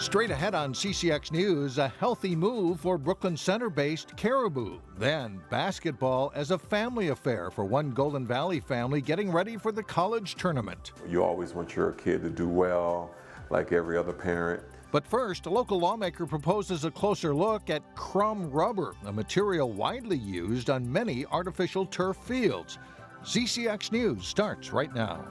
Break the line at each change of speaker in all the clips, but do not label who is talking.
Straight ahead on CCX News, a healthy move for Brooklyn Center-based Caribou. Then, basketball as a family affair for one Golden Valley family getting ready for the college tournament.
You always want your kid to do well, like every other parent.
But first, a local lawmaker proposes a closer look at Crumb rubber, a material widely used on many artificial turf fields. CCX News starts right now.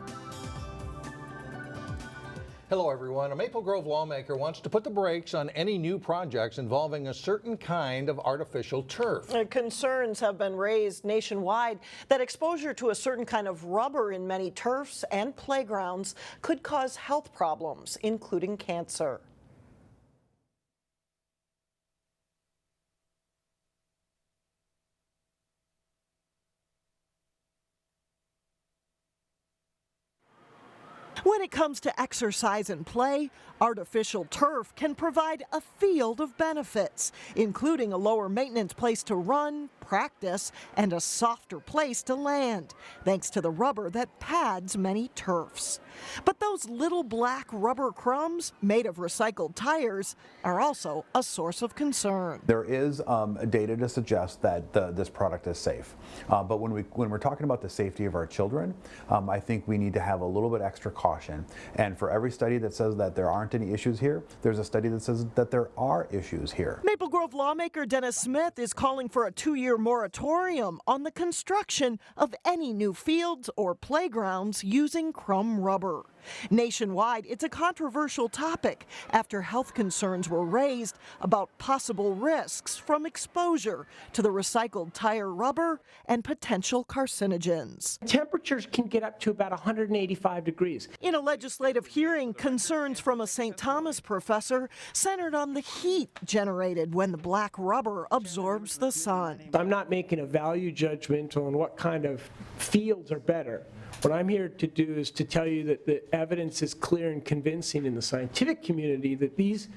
Hello everyone. A Maple Grove lawmaker wants to put the brakes on any new projects involving a certain kind of artificial turf.
Concerns have been raised nationwide that exposure to a certain kind of rubber in many turfs and playgrounds could cause health problems, including cancer. When it comes to exercise and play, artificial turf can provide a field of benefits, including a lower maintenance place to run, practice, and a softer place to land, thanks to the rubber that pads many turfs. But those little black rubber crumbs made of recycled tires are also a source of concern.
There is data to suggest that this product is safe, but when we're talking about the safety of our children, I think we need to have a little bit extra caution. And for every study that says that there aren't any issues here, there's a study that says that there are issues here.
Maple Grove lawmaker Dennis Smith is calling for a 2-year moratorium on the construction of any new fields or playgrounds using Crumb rubber. Nationwide, it's a controversial topic after health concerns were raised about possible risks from exposure to the recycled tire rubber and potential carcinogens.
Temperatures can get up to about 185 degrees.
In a legislative hearing, concerns from a St. Thomas professor centered on the heat generated when the black rubber absorbs the sun.
I'm not making a value judgment on what kind of fields are better. What I'm here to do is to tell you that the evidence is clear and convincing in the scientific community that these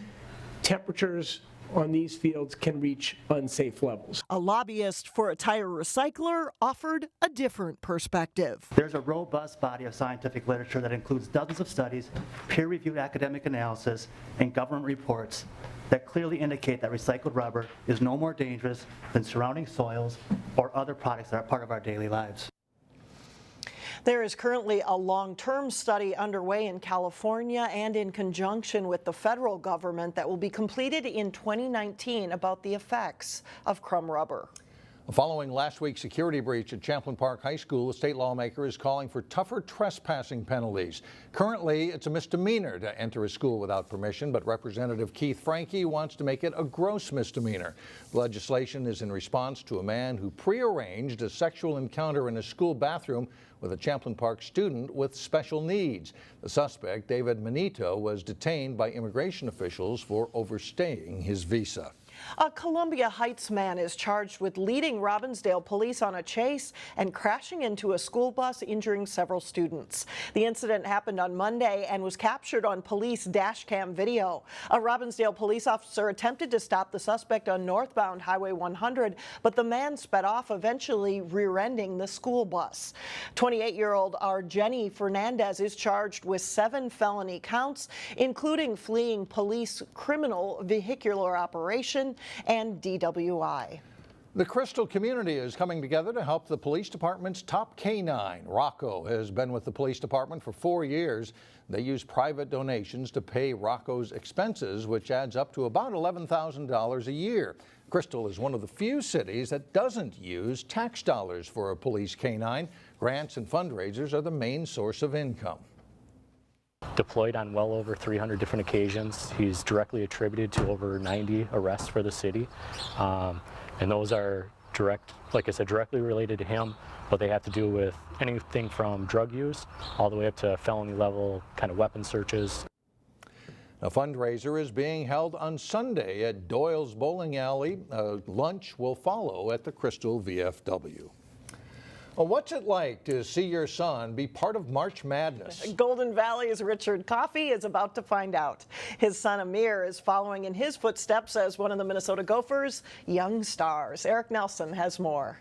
temperatures on these fields can reach unsafe levels.
A lobbyist for a tire recycler offered a different perspective.
There's a robust body of scientific literature that includes dozens of studies, peer-reviewed academic analysis, and government reports that clearly indicate that recycled rubber is no more dangerous than surrounding soils or other products that are part of our daily lives.
There is currently a long-term study underway in California and in conjunction with the federal government that will be completed in 2019 about the effects of Crumb rubber.
Following last week's security breach at Champlin Park High School, a state lawmaker is calling for tougher trespassing penalties. Currently, it's a misdemeanor to enter a school without permission, but Representative Keith Franke wants to make it a gross misdemeanor. The legislation is in response to a man who prearranged a sexual encounter in a school bathroom with a Champlin Park student with special needs. The suspect, David Manito, was detained by immigration officials for overstaying his visa.
A Columbia Heights man is charged with leading Robbinsdale police on a chase and crashing into a school bus, injuring several students. The incident happened on Monday and was captured on police dash cam video. A Robbinsdale police officer attempted to stop the suspect on northbound Highway 100, but the man sped off, eventually rear-ending the school bus. 28-year-old Jenny Fernandez is charged with 7 felony counts, including fleeing police criminal vehicular operation and DWI.
The Crystal community is coming together to help the police department's top canine. Rocco has been with the police department for 4 years. They use private donations to pay Rocco's expenses, which adds up to about $11,000 a year. Crystal is one of the few cities that doesn't use tax dollars for a police canine. Grants and fundraisers are the main source of income.
Deployed on well over 300 different occasions. He's directly attributed to over 90 arrests for the city. And those are directly related to him, but they have to do with anything from drug use all the way up to felony level kind of weapon searches.
A fundraiser is being held on Sunday at Doyle's Bowling Alley. Lunch will follow at the Crystal VFW. Well, what's it like to see your son be part of March Madness?
Golden Valley's Richard Coffey is about to find out. His son Amir is following in his footsteps as one of the Minnesota Gophers' young stars. Eric Nelson has more.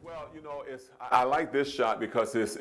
Well, you know, I like this shot because it's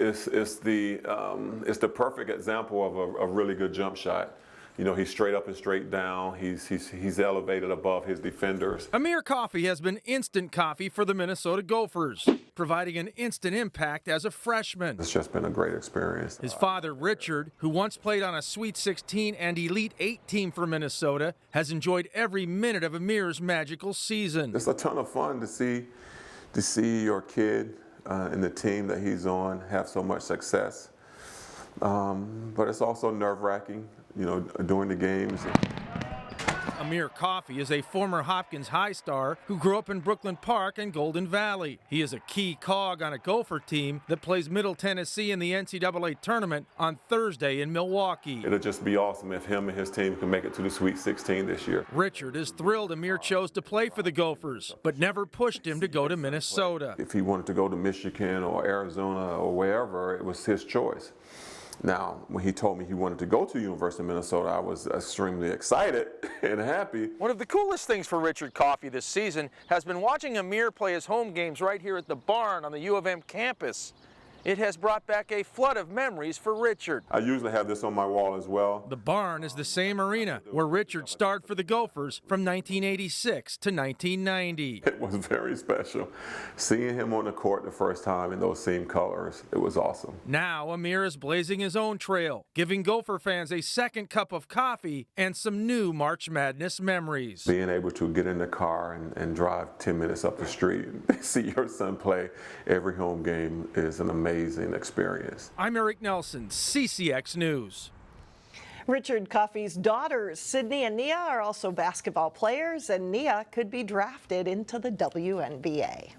the perfect example of a really good jump shot. You know, he's straight up and straight down. He's elevated above his defenders.
Amir Coffey has been instant coffee for the Minnesota Gophers, providing an instant impact as a freshman.
It's just been a great experience.
His father, Richard, who once played on a Sweet 16 and Elite 8 team for Minnesota, has enjoyed every minute of Amir's magical season.
It's a ton of fun to see your kid and the team that he's on have so much success. But it's also nerve-wracking, you know, during the games.
Amir Coffey is a former Hopkins High star who grew up in Brooklyn Park and Golden Valley. He is a key cog on a Gopher team that plays Middle Tennessee in the NCAA tournament on Thursday in Milwaukee.
It'll just be awesome if him and his team can make it to the Sweet 16 this year.
Richard is thrilled Amir chose to play for the Gophers, but never pushed him to go to Minnesota.
If he wanted to go to Michigan or Arizona or wherever, it was his choice. Now, when he told me he wanted to go to the University of Minnesota, I was extremely excited and happy.
One of the coolest things for Richard Coffey this season has been watching Amir play his home games right here at the barn on the U of M campus. It has brought back a flood of memories for Richard.
I usually have this on my wall as well.
The barn is the same arena where Richard starred for the Gophers from 1986 to 1990.
It was very special. Seeing him on the court the first time in those same colors, it was awesome.
Now Amir is blazing his own trail, giving Gopher fans a second cup of coffee and some new March Madness memories.
Being able to get in the car and drive 10 minutes up the street and see your son play every home game is an amazing experience.
I'm Eric Nelson, CCX News.
Richard Coffey's daughters, Sydney and Nia, are also basketball players, and Nia could be drafted into the WNBA.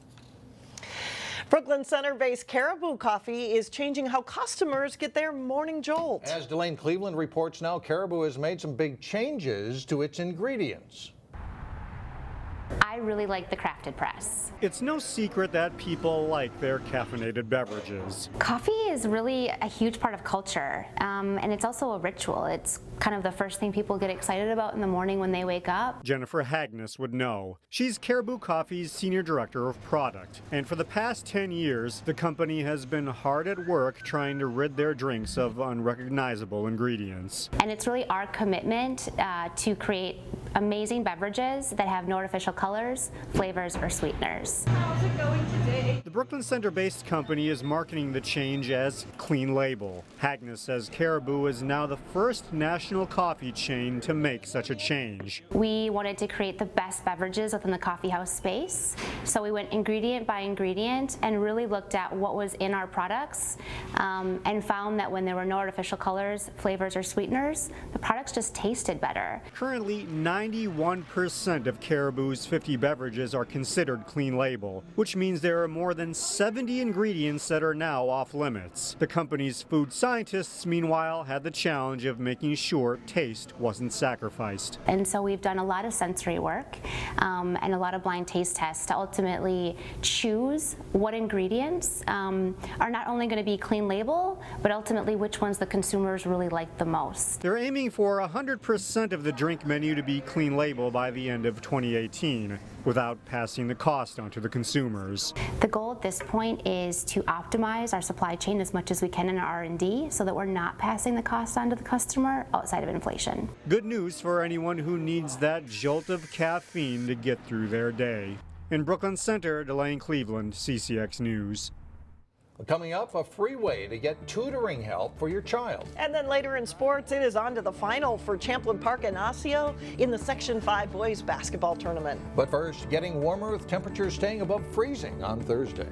Brooklyn Center-based Caribou Coffee is changing how customers get their morning jolt.
As Delane Cleveland reports now, Caribou has made some big changes to its ingredients.
I really like the crafted press.
It's no secret that people like their caffeinated beverages.
Coffee is really a huge part of culture, and it's also a ritual. It's kind of the first thing people get excited about in the morning when they wake up.
Jennifer Hagness would know. She's Caribou Coffee's Senior Director of Product, and for the past 10 years, the company has been hard at work trying to rid their drinks of unrecognizable ingredients.
And it's really our commitment to create amazing beverages that have no artificial colors, flavors, or sweeteners.
How's it going today?
The Brooklyn Center-based company is marketing the change as Clean Label. Hagness says Caribou is now the first national coffee chain to make such a change.
We wanted to create the best beverages within the coffee house space, so we went ingredient by ingredient and really looked at what was in our products and found that when there were no artificial colors, flavors, or sweeteners, the products just tasted better.
Currently, 91% of Caribou's 50 beverages are considered clean label, which means there are more than 70 ingredients that are now off limits. The company's food scientists, meanwhile, had the challenge of making sure taste wasn't sacrificed.
And so we've done a lot of sensory work and a lot of blind taste tests to ultimately choose what ingredients are not only going to be clean label, but ultimately which ones the consumers really like the most.
They're aiming for 100% of the drink menu to be clean label by the end of 2018, without passing the cost on to the consumers.
The goal at this point is to optimize our supply chain as much as we can in our R&D so that we're not passing the cost on to the customer outside of inflation.
Good news for anyone who needs that jolt of caffeine to get through their day. In Brooklyn Center, Delane Cleveland, CCX News.
Coming up, a free way to get tutoring help for your child.
And then later in sports, it is on to the final for Champlin Park and Osseo in the Section 5 boys basketball tournament.
But first, getting warmer with temperatures staying above freezing on Thursday.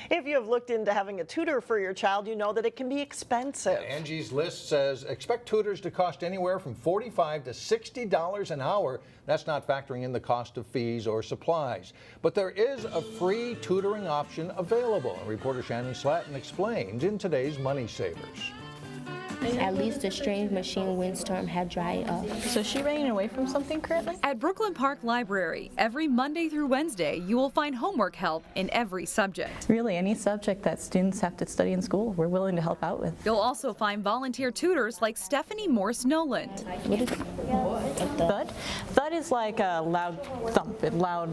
If you have looked into having a tutor for your child, you know that it can be expensive.
Angie's List says expect tutors to cost anywhere from $45 to $60 an hour. That's not factoring in the cost of fees or supplies. But there is a free tutoring option available. Reporter Shannon Slatton explains in today's Money Savers.
At least the strange machine windstorm had dried up.
So is she running away from something currently?
At Brooklyn Park Library, every Monday through Wednesday, you will find homework help in every subject.
Really, any subject that students have to study in school, we're willing to help out with.
You'll also find volunteer tutors like Stephanie Morse Noland.
What is it? Thud? Thud is like a loud thump, a loud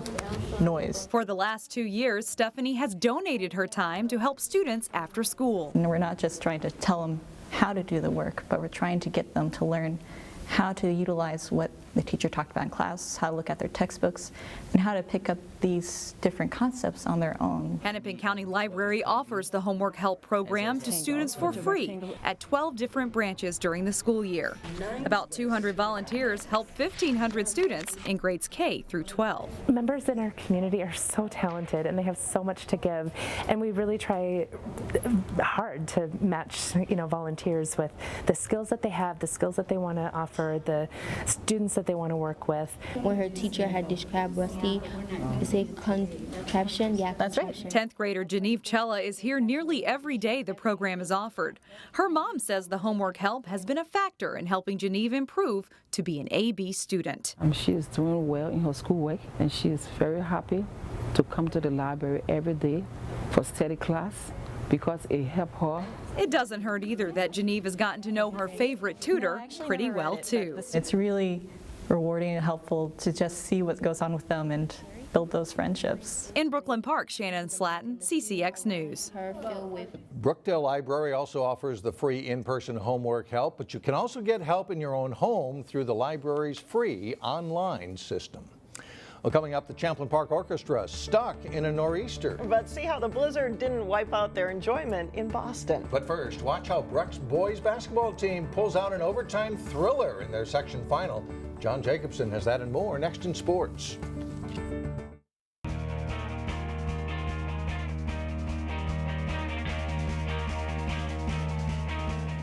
noise.
For the last 2 years, Stephanie has donated her time to help students after school.
And we're not just trying to tell them how to do the work, but we're trying to get them to learn how to utilize what the teacher talked about in class, how to look at their textbooks, and how to pick up these different concepts on their own.
Hennepin County Library offers the homework help program to students for free at 12 different branches during the school year. About 200 volunteers help 1,500 students in grades K through 12.
Members in our community are so talented and they have so much to give, and we really try hard to match, volunteers with the skills that they have, the skills that they want to offer, the students that they want to work with.
When her teacher had described Rusty, is a contraption? Yeah, that's right.
10th grader Geneve Chella is here nearly every day the program is offered. Her mom says the homework help has been a factor in helping Geneve improve to be an AB student.
She is doing well in her schoolwork, and she is very happy to come to the library every day for study class because it helps her.
It doesn't hurt either that Geneve has gotten to know her favorite tutor pretty well too.
It's really rewarding and helpful to just see what goes on with them and build those friendships.
In Brooklyn Park, Shannon Slatton, CCX News.
Brookdale Library also offers the free in-person homework help, but you can also get help in your own home through the library's free online system. Well, coming up, the Champlin Park Orchestra stuck in a nor'easter.
But see how the blizzard didn't wipe out their enjoyment in Boston.
But first, watch how Breck's boys basketball team pulls out an overtime thriller in their section final. John Jacobson has that and more next in sports.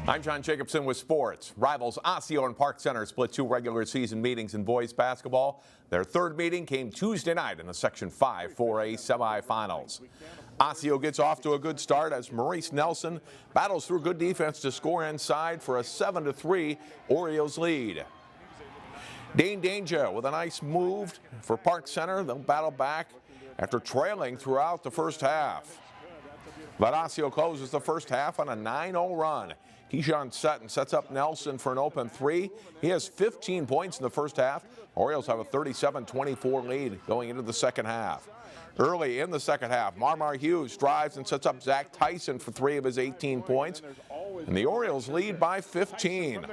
I'm John Jacobson with sports. Rivals Osseo and Park Center split 2 regular season meetings in boys basketball. Their third meeting came Tuesday night in the Section 5 4A semifinals. Osseo gets off to a good start as Maurice Nelson battles through good defense to score inside for a 7-3 Orioles lead. Dane Danger with a nice move for Park Center. They'll battle back after trailing throughout the first half. But Osseo closes the first half on a 9-0 run. Keyshawn Sutton sets up Nelson for an open 3. He has 15 points in the first half. Orioles have a 37-24 lead going into the second half. Early in the second half, Marmar Hughes drives and sets up Zach Tyson for 3 of his 18 points. And the Orioles lead by 15.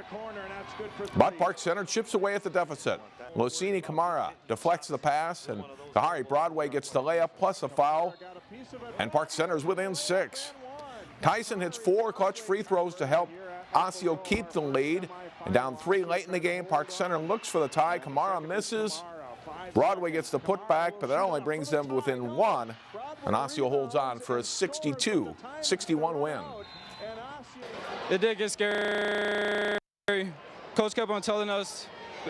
But Park Center chips away at the deficit. Losini Kamara deflects the pass, and Kahari Broadway gets the layup plus a foul. And Park Center is within 6. Tyson hits 4 clutch free throws to help Osseo keep the lead. And down 3 late in the game, Park Center looks for the tie. Kamara misses. Broadway gets the putback, but that only brings them within 1. And Osseo holds on for a 62-61 win.
It did get scary. Coach kept on telling us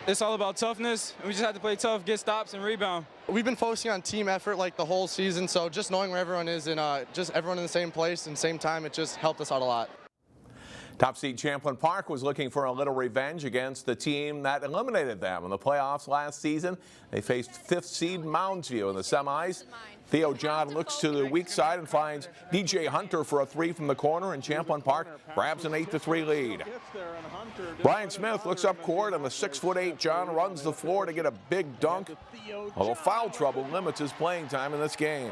it's all about toughness, and we just had to play tough, get stops, and rebound.
We've been focusing on team effort like the whole season, so just knowing where everyone is and just everyone in the same place and same time, it just helped us out a lot.
Top seed Champlin Park was looking for a little revenge against the team that eliminated them in the playoffs last season. They faced 5th seed Moundsview in the semis. Theo John looks to the weak side and finds DJ Hunter for a 3 from the corner, and Champlin Park grabs an 8-3 lead. Brian Smith looks up court, and the 6'8" John runs the floor to get a big dunk, although foul trouble limits his playing time in this game.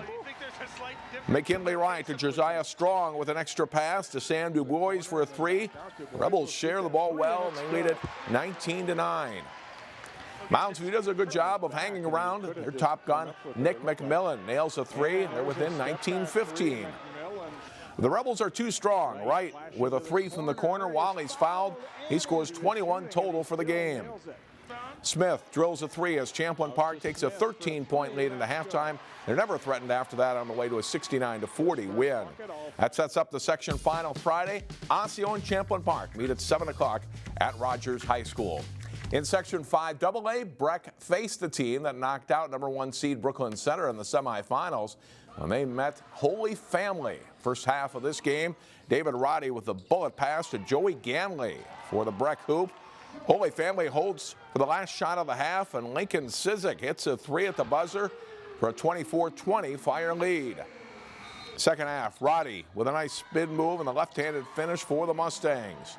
McKinley Wright to Josiah Strong with an extra pass to Sam DuBois for a 3. Rebels share the ball well, and they lead it 19-9. Moundsview does a good job of hanging around. Their top gun, Nick McMillan, nails a 3. They're within 19-15. The Rebels are too strong. Wright with a 3 from the corner while he's fouled. He scores 21 total for the game. Smith drills a 3 as Champlin Park takes a 13-point lead into halftime. They're never threatened after that on the way to a 69-40 win. That sets up the section final Friday. Osseo and Champlin Park meet at 7 o'clock at Rogers High School. In Section 5 AA, Breck faced the team that knocked out number 1 seed Brooklyn Center in the semifinals when they met Holy Family. First half of this game, David Roddy with the bullet pass to Joey Ganley for the Breck hoop. Holy Family holds for the last shot of the half, and Lincoln Sizik hits a 3 at the buzzer for a 24-20 Fire lead. Second half, Roddy with a nice spin move and a left-handed finish for the Mustangs.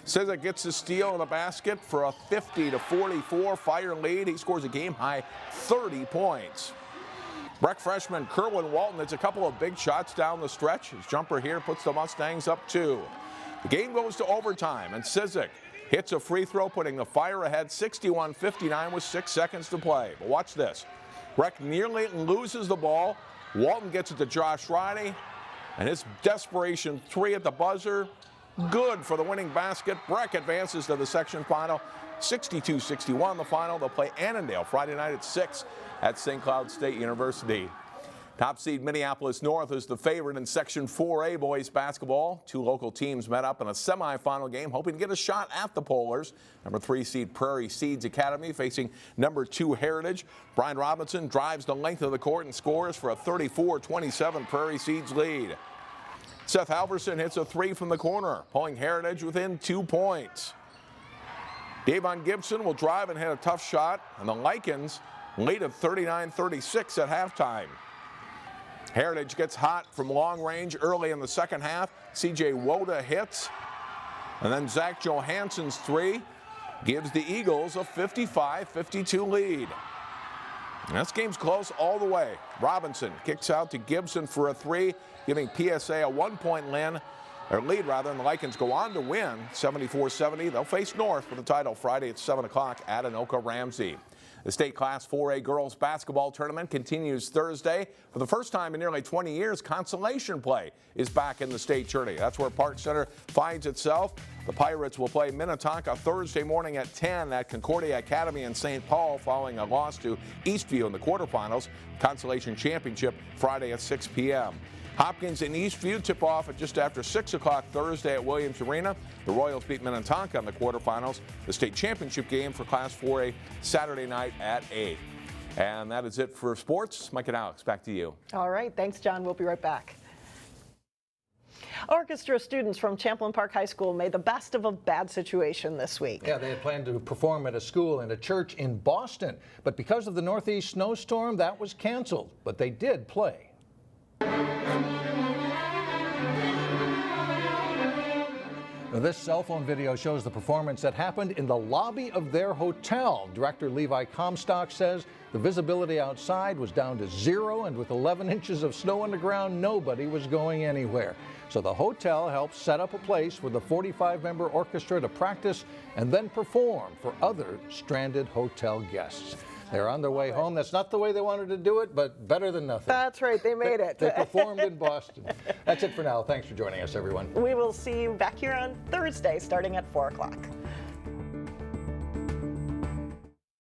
Sizik gets the steal in the basket for a 50-44 Fire lead. He scores a game-high 30 points. Breck freshman Kerwin Walton hits a couple of big shots down the stretch. His jumper here puts the Mustangs up 2. The game goes to overtime, and CCX hits a free throw, putting the Fire ahead 61-59 with 6 seconds to play. But watch this. Breck nearly loses the ball. Walton gets it to Josh Riley, and his desperation three at the buzzer, good for the winning basket. Breck advances to the section final, 62-61 the final. They'll play Annandale Friday night at 6 at St. Cloud State University. Top seed Minneapolis North is the favorite in Section 4A boys basketball. Two local teams met up in a semifinal game, hoping to get a shot at the Polars. Number 3 seed Prairie Seeds Academy facing number 2 Heritage. Brian Robinson drives the length of the court and scores for a 34-27 Prairie Seeds lead. Seth Halverson hits a 3 from the corner, pulling Heritage within 2 points. Davon Gibson will drive and hit a tough shot, and the Lycans lead at 39-36 at halftime. Heritage gets hot from long range early in the second half. C.J. Woda hits, and then Zach Johansson's 3 gives the Eagles a 55-52 lead. And this game's close all the way. Robinson kicks out to Gibson for a 3, giving PSA a 1-point lead, and the Lycans go on to win 74-70. They'll face North for the title Friday at 7 o'clock at Anoka Ramsey. The state Class 4A girls basketball tournament continues Thursday. For the first time in nearly 20 years, consolation play is back in the state tourney. That's where Park Center finds itself. The Pirates will play Minnetonka Thursday morning at 10 at Concordia Academy in St. Paul following a loss to Eastview in the quarterfinals. Consolation championship Friday at 6 p.m. Hopkins and Eastview tip off at just after 6 o'clock Thursday at Williams Arena. The Royals beat Minnetonka in the quarterfinals. The state championship game for Class 4A Saturday night at 8. And that is it for sports. Mike and Alex, back to you.
All right. Thanks, John. We'll be right back. Orchestra students from Champlin Park High School made the best of a bad situation this week.
Yeah, they had planned to perform at a school and a church in Boston, but because of the northeast snowstorm, that was canceled. But they did play. Now, this cell phone video shows the performance that happened in the lobby of their hotel. Director Levi Comstock says the visibility outside was down to 0, and with 11 inches of snow on the ground, nobody was going anywhere. So the hotel helped set up a place for the 45-member orchestra to practice and then perform for other stranded hotel guests. They're on their way home. That's not the way they wanted to do it, but better than nothing.
That's right. They made it.
They performed in Boston. That's it for now. Thanks for joining us, everyone.
We will see you back here on Thursday starting at 4 o'clock.